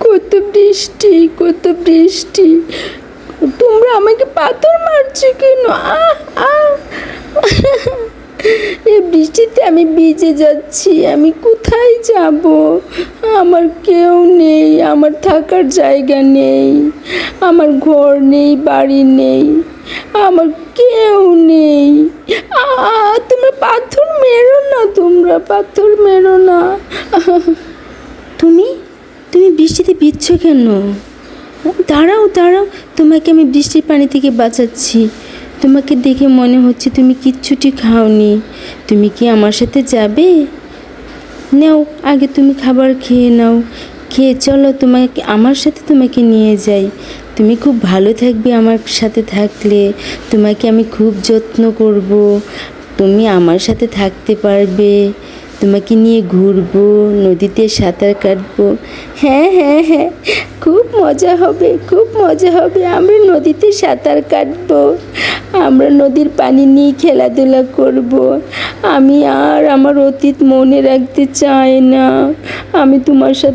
কত বৃষ্টি, কত বৃষ্টি। তোমরা আমাকে পাথর মারছো কেন? আহ আহ এই বৃষ্টিতে আমি ভিজে যাচ্ছি। আমি কোথায় যাব? আমার কেউ নেই, আমার থাকার জায়গা নেই, আমার ঘর নেই, বাড়ি নেই, আমার কেউ নেই। তোমরা পাথর মেরো না, তোমরা পাথর মেরো না। তুমি তুমি বৃষ্টিতে ভিজছো কেন? দাঁড়াও দাঁড়াও, তোমাকে আমি বৃষ্টির পানি থেকে বাঁচাচ্ছি। তোমাকে দেখে মনে হচ্ছে তুমি কিচ্ছুটি খাওনি। তুমি কি আমার সাথে যাবে? নাও, আগে তুমি খাবার খেয়ে নাও। খেয়ে চলো, তোমাকে নিয়ে যাই। তুমি খুব ভালো থাকবে আমার সাথে থাকলে। তোমাকে আমি খুব যত্ন করব। তুমি আমার সাথে থাকতে পারবে। তোমাকে নিয়ে ঘুরবো, নদীতে সাঁতার কাটবো। হ্যাঁ হ্যাঁ হ্যাঁ, খুব মজা হবে, খুব মজা হবে। আমরা নদীতে সাঁতার কাটবো, আমরা নদীর পানি নিয়ে খেলাধুলা করব। আমি আর আমার অতীত মনে রাখতে চাই না। আমি তোমার সাথে